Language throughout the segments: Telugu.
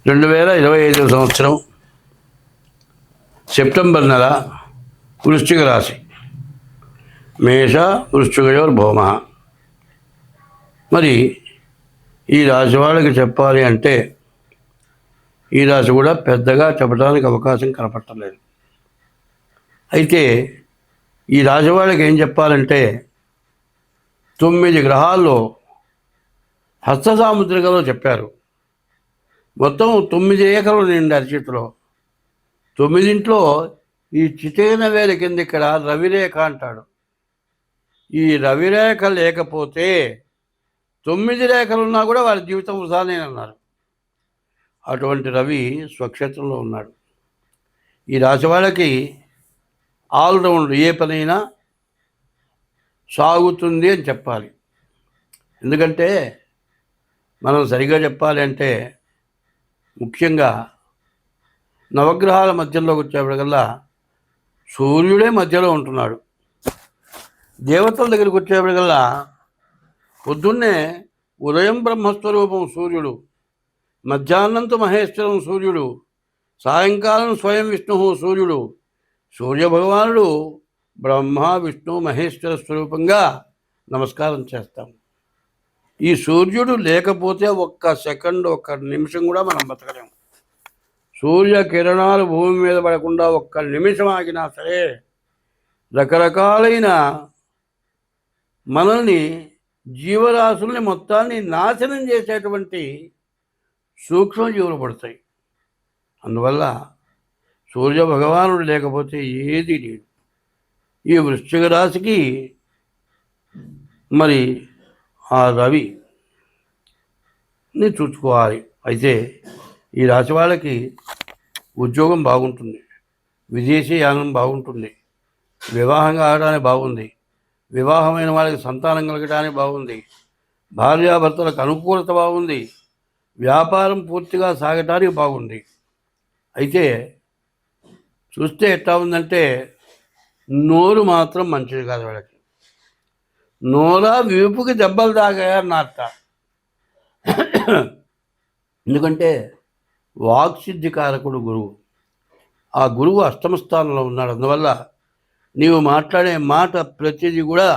2025 సంవత్సరం సెప్టెంబర్ నెల వృశ్చిక రాశి. మేష వృశ్చికయోర్ భౌమ. మరి ఈ రాశి వాళ్ళకి చెప్పాలి అంటే ఈ రాశి కూడా పెద్దగా చెప్పడానికి అవకాశం కనపట్టలేదు. అయితే ఈ రాశి వాళ్ళకి ఏం చెప్పాలంటే 9 గ్రహాల్లో హస్త సాముద్రికలో చెప్పారు. మొత్తం 9 రేఖలు నిండి అరిచేతిలో 9 ఈ చిటికిన వేల కింద ఇక్కడ రవిరేఖ అంటాడు. ఈ రవిరేఖ లేకపోతే 9 రేఖలున్నా కూడా వారి జీవితం వృధానేనన్నారు. అటువంటి రవి స్వక్షేత్రంలో ఉన్నాడు. ఈ రాశి వాళ్ళకి ఆల్రౌండ్ ఏ పనైనా సాగుతుంది అని చెప్పాలి. ఎందుకంటే మనం సరిగా చెప్పాలి అంటే ముఖ్యంగా నవగ్రహాల మధ్యలోకి వచ్చేప్పటికల్లా సూర్యుడే మధ్యలో ఉంటున్నాడు. దేవతల దగ్గరికి వచ్చేప్పటికల్లా పొద్దున్నే ఉదయం బ్రహ్మస్వరూపం సూర్యుడు, మధ్యాహ్నంతో మహేశ్వరం సూర్యుడు, సాయంకాలం స్వయం విష్ణువు సూర్యుడు. సూర్యభగవానుడు బ్రహ్మ విష్ణు మహేశ్వర స్వరూపంగా నమస్కారం చేస్తాం. ఈ సూర్యుడు లేకపోతే ఒక్క సెకండ్ ఒక్క నిమిషం కూడా మనం బతకలేము. సూర్య కిరణాలు భూమి మీద పడకుండా ఒక్క నిమిషం ఆగినా సరే రకరకాలైన మనల్ని జీవరాశుల్ని మొత్తాన్ని నాశనం చేసేటువంటి సూక్ష్మజీవులు పడతాయి. అందువల్ల సూర్య భగవానుడు లేకపోతే ఏది లేదు. ఈ వృశ్చిక రాశికి మరి ఆ రవిని చూసుకోవాలి. అయితే ఈ రాశి వాళ్ళకి ఉద్యోగం బాగుంటుంది, విదేశీ యానం బాగుంటుంది, వివాహం కావడానికి బాగుంది, వివాహమైన వాళ్ళకి సంతానం కలగడానికి బాగుంది, భార్యాభర్తలకు అనుకూలత బాగుంది, వ్యాపారం పూర్తిగా సాగటానికి బాగుంది. అయితే చూస్తే ఎట్లా ఉందంటే నోరు మాత్రం మంచిది కాదు వాళ్ళకి. నోరా వీపుకి దెబ్బలు తాగాయన్నట్ట. ఎందుకంటే వాక్సిద్ధికారకుడు గురువు. ఆ గురువు అష్టమ స్థానంలో ఉన్నాడు. అందువల్ల నీవు మాట్లాడే మాట ప్రతిదీ కూడా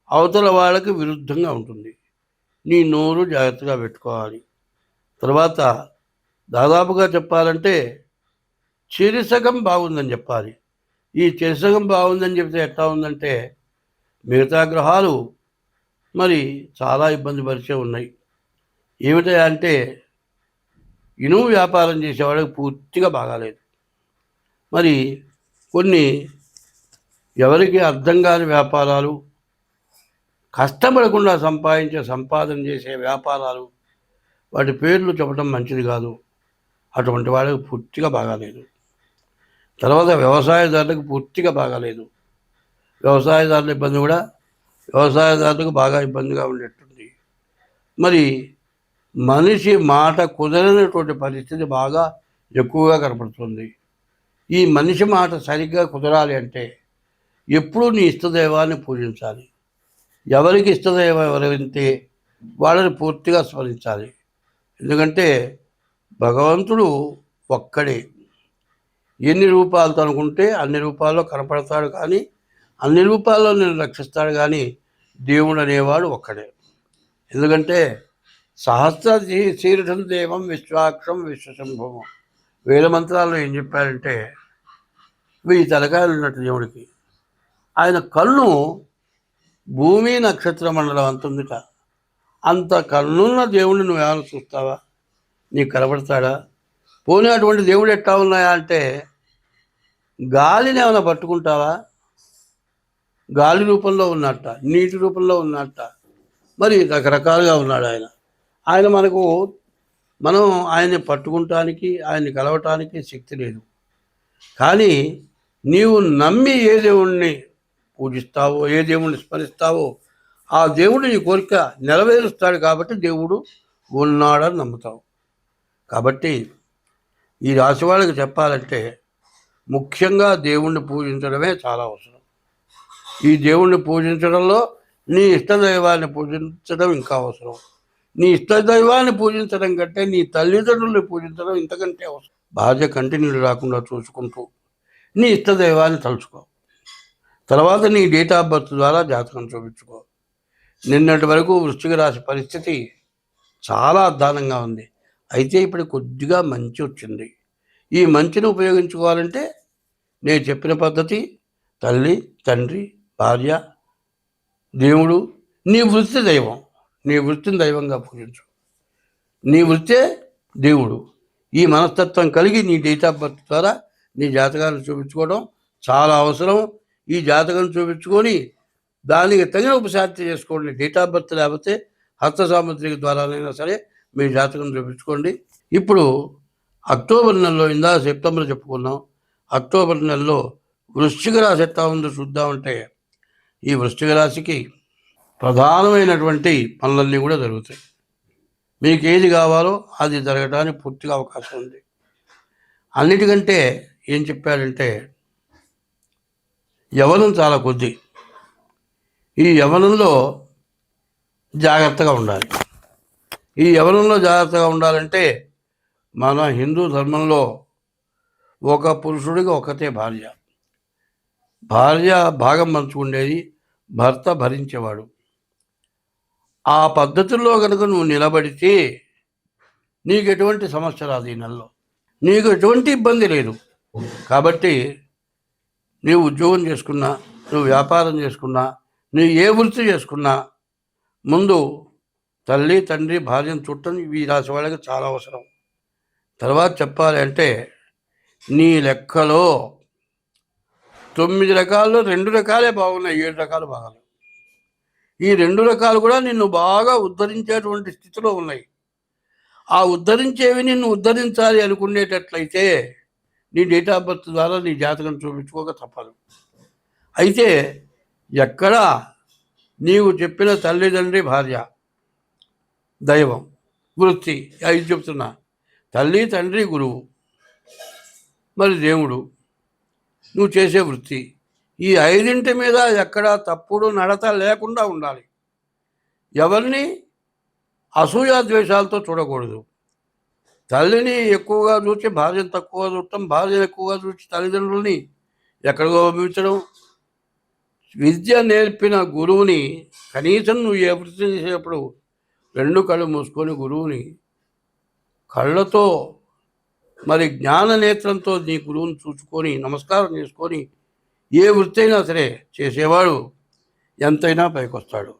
అవతల వాళ్ళకి విరుద్ధంగా ఉంటుంది. నీ నోరు జాగ్రత్తగా పెట్టుకోవాలి. తర్వాత దాదాపుగా చెప్పాలంటే చిరిసగం బాగుందని చెప్పాలి. ఈ చిరిసగం బాగుందని చెప్తే ఎట్లా ఉందంటే మిగతా గ్రహాలు మరి చాలా ఇబ్బంది పరిచే ఉన్నాయి. ఏమిటా అంటే ఇనుము వ్యాపారం చేసేవాళ్ళకి పూర్తిగా బాగాలేదు. మరి కొన్ని ఎవరికి అర్థం కాని వ్యాపారాలు, కష్టపడకుండా సంపాదన చేసే వ్యాపారాలు, వాటి పేర్లు చెప్పడం మంచిది కాదు. అటువంటి వాళ్ళకి పూర్తిగా బాగాలేదు. తర్వాత వ్యవసాయదారులకు పూర్తిగా బాగాలేదు. వ్యవసాయదారుల ఇబ్బంది కూడా వ్యవసాయదారులకు బాగా ఇబ్బందిగా ఉండేటుంది. మరి మనిషి మాట కుదరనటువంటి పరిస్థితి బాగా ఎక్కువగా కనపడుతుంది. ఈ మనిషి మాట సరిగ్గా కుదరాలి అంటే ఎప్పుడూ నీ ఇష్టదైవాన్ని పూజించాలి. ఎవరికి ఇష్టదైవం ఎవరైతే వాళ్ళని పూర్తిగా స్మరించాలి. ఎందుకంటే భగవంతుడు ఒక్కడే. ఎన్ని రూపాలతో అనుకుంటే అన్ని రూపాల్లో కనపడతాడు, కానీ అన్ని రూపాల్లో నేను రక్షిస్తాడు. కానీ దేవుడు అనేవాడు ఒక్కడే. ఎందుకంటే సహస్ర శీర్షం దేవం విశ్వాక్షం విశ్వశంభవం. వేల మంత్రాల్లో ఏం చెప్పారంటే 1000 తలకాయలు ఉన్నట్టు దేవుడికి. ఆయన కన్ను భూమి నక్షత్ర మండలం అంత ఉందిట. అంత కన్నున్న దేవుడిని నువ్వేమైనా చూస్తావా? నీకు కనబడతాడా? పోనీ అటువంటి దేవుడు ఎట్లా ఉన్నాయా అంటే గాలిని ఏమైనా పట్టుకుంటావా? గాలి రూపంలో ఉన్నట్ట, నీటి రూపంలో ఉన్నట్ట, మరి రకరకాలుగా ఉన్నాడు ఆయన. ఆయన మనం ఆయన్ని పట్టుకుంటానికి, ఆయన్ని కలవటానికి శక్తి లేదు. కానీ నీవు నమ్మి ఏ దేవుణ్ణి పూజిస్తావో, ఏ దేవుణ్ణి స్మరిస్తావో ఆ దేవుడు నీ కోరిక నెరవేరుస్తాడు. కాబట్టి దేవుడు ఉన్నాడని నమ్ముతావు. కాబట్టి ఈ రాశి వాళ్ళకి చెప్పాలంటే ముఖ్యంగా దేవుణ్ణి పూజించడమే చాలా అవసరం. ఈ దేవుణ్ణి పూజించడంలో నీ ఇష్టదైవాన్ని పూజించడం ఇంకా అవసరం. నీ ఇష్టదైవాన్ని పూజించడం కంటే నీ తల్లిదండ్రుల్ని పూజించడం ఇంతకంటే అవసరం. భార్య కంటి నీళ్ళు రాకుండా చూసుకుంటూ నీ ఇష్టదైవాన్ని తలుచుకో. తర్వాత నీ డేట్ ఆఫ్ బర్త్ ద్వారా జాతకం చూపించుకో. నిన్నటి వరకు వృశ్చిక రాశి పరిస్థితి చాలా అధ్వానంగా ఉంది. అయితే ఇప్పుడు కొద్దిగా మంచి వచ్చింది. ఈ మంచిని ఉపయోగించుకోవాలంటే నేను చెప్పిన పద్ధతి తల్లి, తండ్రి, భార్య, దేవుడు, నీ వృత్తి దైవం. నీ వృత్తిని దైవంగా పూజించు. నీ వృత్తే దేవుడు. ఈ మనస్తత్వం కలిగి నీ డేట్ ఆఫ్ బర్త్ ద్వారా నీ జాతకాన్ని చూపించుకోవడం చాలా అవసరం. ఈ జాతకం చూపించుకొని దానికి తగిన ఉపశాంతి చేసుకోండి. డేట్ ఆఫ్ బర్త్ లేకపోతే హస్త సాముద్రిక ద్వారానైనా సరే మీ జాతకం చూపించుకోండి. ఇప్పుడు అక్టోబర్ నెలలో, ఇందా సెప్టెంబర్ చెప్పుకున్నాం, అక్టోబర్ నెలలో వృశ్చిక రాశి ఎట్లా ఉందో చూద్దామంటే ఈ వృశ్చిక రాశికి ప్రధానమైనటువంటి పనులన్నీ కూడా జరుగుతాయి. మీకు ఏది కావాలో అది జరగడానికి పూర్తిగా అవకాశం ఉంది. అన్నిటికంటే ఏం చెప్పాడంటే యవనం చాలా కొద్ది. ఈ యవనంలో జాగ్రత్తగా ఉండాలి. ఈ యవనంలో జాగ్రత్తగా ఉండాలంటే మన హిందూ ధర్మంలో ఒక పురుషుడికి ఒకతే భార్య. భార్య భాగం పంచుకునేది, భర్త భరించేవాడు. ఆ పద్ధతుల్లో కనుక నువ్వు నిలబడితే నీకు ఎటువంటి సమస్య రాదు. ఈ నెలలో నీకు ఎటువంటి ఇబ్బంది లేదు. కాబట్టి నీవు ఉద్యోగం చేసుకున్నా, నువ్వు వ్యాపారం చేసుకున్నా, నువ్వు ఏ వృత్తి చేసుకున్నా ముందు తల్లి, తండ్రి, భార్యను చుట్టం ఈ రాశి వాళ్ళకి చాలా అవసరం. తర్వాత చెప్పాలి అంటే నీ లెక్కలో 9 రకాల్లో 2 రకాలే బాగున్నాయి, 7 రకాలు బాగాలేవు. ఈ 2 రకాలు కూడా నిన్ను బాగా ఉద్ధరించేటువంటి స్థితిలో ఉన్నాయి. ఆ ఉద్ధరించేవి నిన్ను ఉద్ధరించాలి అనుకునేటట్లయితే నీ డేట్ ఆఫ్ బర్త్ ద్వారా నీ జాతకం చూపించుకోక తప్పదు. అయితే ఎక్కడ నీవు చెప్పిన తల్లిదండ్రి, భార్య, దైవం, వృత్తి, ఇది చెప్తున్నా, తల్లి, తండ్రి, గురువు, మరి దేవుడు, నువ్వు చేసే వృత్తి, ఈ 5 మీద ఎక్కడ తప్పుడు నడత లేకుండా ఉండాలి. ఎవరిని అసూయా ద్వేషాలతో చూడకూడదు. తల్లిని ఎక్కువగా చూసి భార్యను తక్కువగా చూడటం, భార్యను ఎక్కువగా చూసి తల్లిదండ్రుల్ని ఎక్కడికో పంపించడం. విద్య నేర్పిన గురువుని కనీసం నువ్వు ఏ వృత్తి చేసేటప్పుడు 2 కళ్ళు మూసుకొని గురువుని కళ్ళతో, మరి జ్ఞాన నేత్రంతో నీ గురువుని చూసుకొని నమస్కారం చేసుకొని ఏ వృత్తి అయినా సరే చేసేవాడు ఎంతైనా పైకొస్తాడు.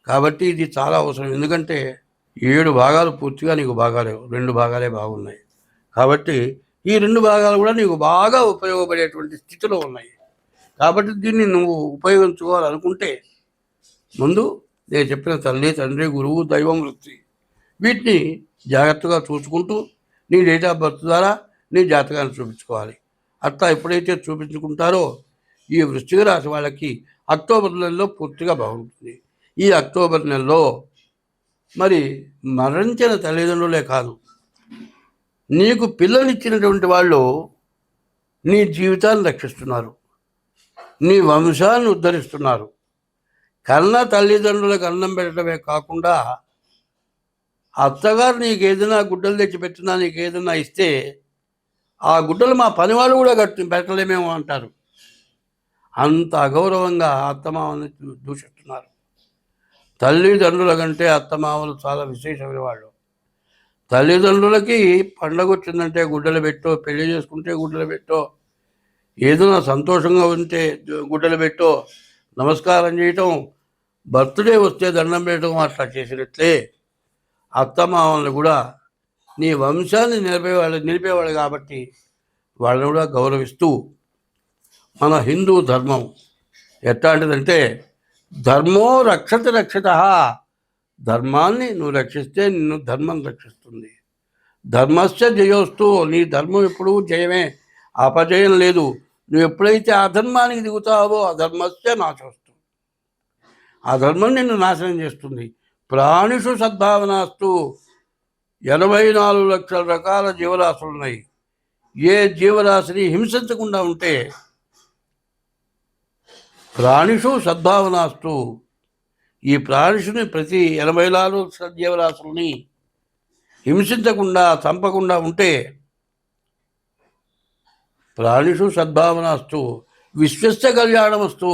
కాబట్టి ఇది చాలా అవసరం. ఎందుకంటే 7 భాగాలు పూర్తిగా నీకు బాగాలేవు, 2 భాగాలే బాగున్నాయి. కాబట్టి ఈ 2 భాగాలు కూడా నీకు బాగా ఉపయోగపడేటువంటి స్థితిలో ఉన్నాయి. కాబట్టి దీన్ని నువ్వు ఉపయోగించుకోవాలనుకుంటే ముందు నేను చెప్పిన తల్లి, తండ్రి, గురువు, దైవం, వృత్తి, వీటిని జాగ్రత్తగా చూసుకుంటూ నీ డేట్ ఆఫ్ బర్త్ ద్వారా నీ జాతకాన్ని చూపించుకోవాలి. అట్లా ఎప్పుడైతే చూపించుకుంటారో ఈ వృశ్చిక రాశి వాళ్ళకి అక్టోబర్ నెలలో పూర్తిగా బాగుంటుంది. ఈ అక్టోబర్ నెలలో మరి మరణించిన తల్లిదండ్రులే కాదు, నీకు పిల్లనిచ్చినటువంటి వాళ్ళు నీ జీవితాన్ని రక్షిస్తున్నారు, నీ వంశాన్ని ఉద్ధరిస్తున్నారు. కన్న తల్లిదండ్రులకు అన్నం పెట్టడమే కాకుండా అత్తగారు నీకు ఏదైనా గుడ్డలు తెచ్చిపెట్టినా, నీకు ఏదైనా ఇస్తే ఆ గుడ్డలు మా పనివాళ్ళు కూడా పెట్టలేమేమో అంటారు. అంత అగౌరవంగా అత్తమామని దూషిస్తున్నారు. తల్లిదండ్రుల కంటే అత్తమామలు చాలా విశేషమైన వాళ్ళు. తల్లిదండ్రులకి పండగ వచ్చిందంటే గుడ్డలు పెట్టో, పెళ్లి చేసుకుంటే గుడ్డలు పెట్టో, ఏదైనా సంతోషంగా ఉంటే గుడ్డలు పెట్టో, నమస్కారం చేయటం, బర్త్డే వస్తే దండం పెట్టడం, అట్లా చేసినట్లే అత్తమామల్ని కూడా నీ వంశాన్ని నిలిపేవాళ్ళు కాబట్టి వాళ్ళని కూడా గౌరవిస్తూ, మన హిందూ ధర్మం ఎట్లాంటిదంటే ధర్మో రక్షత రక్షిత, ధర్మాన్ని నువ్వు రక్షిస్తే నిన్ను ధర్మం రక్షిస్తుంది. ధర్మస్య జయోస్తు, నీ ధర్మం ఎప్పుడూ జయమే, అపజయం లేదు. నువ్వు ఎప్పుడైతే అధర్మానికి దిగుతావో అధర్మస్య నాశోస్తు, ఆ ధర్మం నిన్ను నాశనం చేస్తుంది. ప్రాణిషు సద్భావనాస్తు, 84 లక్షల రకాల జీవరాశులు ఉన్నాయి. ఏ జీవరాశిని హింసించకుండా ఉంటే ప్రాణిషు సద్భావనాస్తు, ఈ ప్రాణిషుని ప్రతి 84 జీవరాశుల్ని హింసించకుండా చంపకుండా ఉంటే ప్రాణిషు సద్భావనస్తు విశ్వస్య కళ్యాణమస్తు,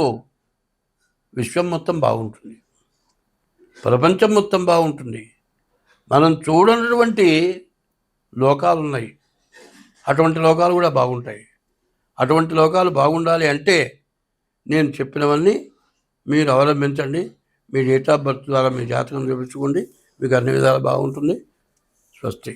విశ్వం మొత్తం బాగుంటుంది, ప్రపంచం మొత్తం బాగుంటుంది. మనం చూడనటువంటి లోకాలు ఉన్నాయి, అటువంటి లోకాలు కూడా బాగుంటాయి. అటువంటి లోకాలు బాగుండాలి అంటే నేను చెప్పినవన్నీ మీరు అవలంబించండి. మీ డేట్ ఆఫ్ బర్త్ ద్వారా మీ జాతకం చూపించుకోండి, మీకు అన్ని విధాలు బాగుంటుంది. స్వస్తి.